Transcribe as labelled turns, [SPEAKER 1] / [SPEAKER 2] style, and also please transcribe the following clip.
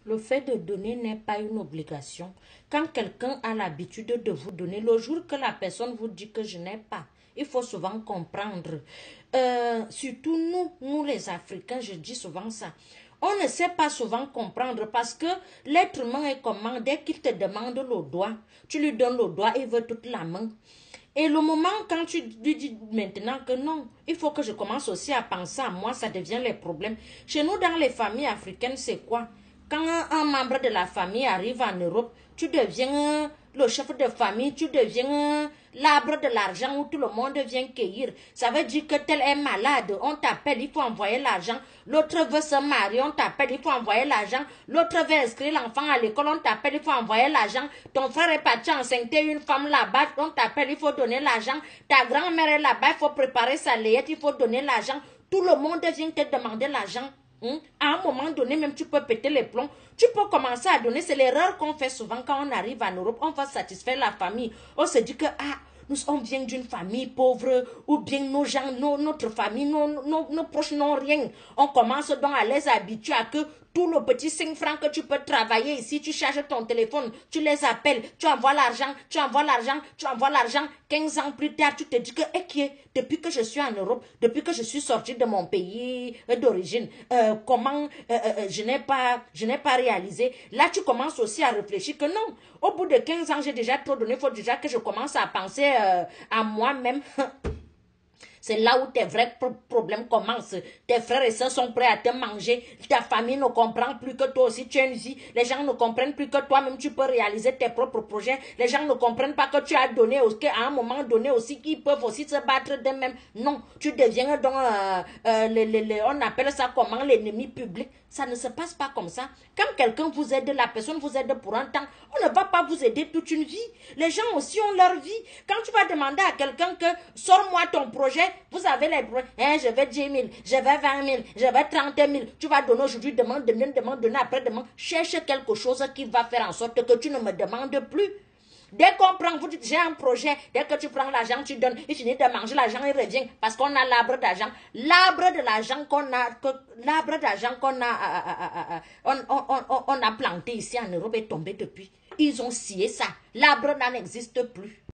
[SPEAKER 1] Le fait de donner n'est pas une obligation. Quand quelqu'un a l'habitude de vous donner, le jour que la personne vous dit que je n'ai pas, il faut souvent comprendre. Surtout nous les Africains, je dis souvent ça. On ne sait pas souvent comprendre parce que l'être humain est comment, dès qu'il te demande le doigt, tu lui donnes le doigt, il veut toute la main. Et le moment quand tu lui dis maintenant que non, il faut que je commence aussi à penser à moi, ça devient les problèmes. Chez nous, dans les familles africaines, c'est quoi? Quand un membre de la famille arrive en Europe, tu deviens le chef de famille, tu deviens l'arbre de l'argent où tout le monde vient cueillir. Ça veut dire que tel est malade, on t'appelle, il faut envoyer l'argent. L'autre veut se marier, on t'appelle, il faut envoyer l'argent. L'autre veut inscrire l'enfant à l'école, on t'appelle, il faut envoyer l'argent. Ton frère est parti enceinter une femme là-bas, on t'appelle, il faut donner l'argent. Ta grand-mère est là-bas, il faut préparer sa layette, il faut donner l'argent. Tout le monde vient te demander l'argent. À un moment donné, même tu peux péter les plombs. Tu peux commencer à donner. C'est l'erreur qu'on fait souvent quand on arrive en Europe. On va satisfaire la famille. On se dit que on vient d'une famille pauvre, ou bien nos gens, notre famille, nos proches n'ont rien. On commence donc à les habituer à que tout le petit 5 francs que tu peux travailler ici, tu charges ton téléphone, tu les appelles, tu envoies l'argent, tu envoies l'argent, tu envoies l'argent. 15 ans plus tard, tu te dis que, depuis que je suis en Europe, depuis que je suis sortie de mon pays d'origine, comment je n'ai pas réalisé. Là, tu commences aussi à réfléchir que non, au bout de 15 ans, j'ai déjà trop donné, il faut déjà que je commence à penser à moi-même. C'est là où tes vrais problèmes commencent. Tes frères et sœurs sont prêts à te manger. Ta famille ne comprend plus que toi aussi tu as une vie. Les gens ne comprennent plus que toi-même tu peux réaliser tes propres projets. Les gens ne comprennent pas que tu as donné, qu'à un moment donné aussi, qu'ils peuvent aussi se battre d'eux-mêmes. Non, tu deviens donc, on appelle ça comment, l'ennemi public. Ça ne se passe pas comme ça. Quand quelqu'un vous aide, la personne vous aide pour un temps, on ne va pas vous aider toute une vie. Les gens aussi ont leur vie. Quand tu vas demander à quelqu'un que sors-moi ton projet, vous avez les projets, je veux 10 000, je veux 20 000, je veux 30 000. Tu vas donner aujourd'hui, demande, demain, après-demain. Cherche quelque chose qui va faire en sorte que tu ne me demandes plus. Dès qu'on prend, vous dites, j'ai un projet, dès que tu prends l'argent, tu donnes, il finit de manger l'argent, il revient, parce qu'on a l'arbre d'argent. L'arbre de l'argent qu'on a, on a planté ici en Europe est tombé depuis. Ils ont scié ça. L'arbre n'existe plus.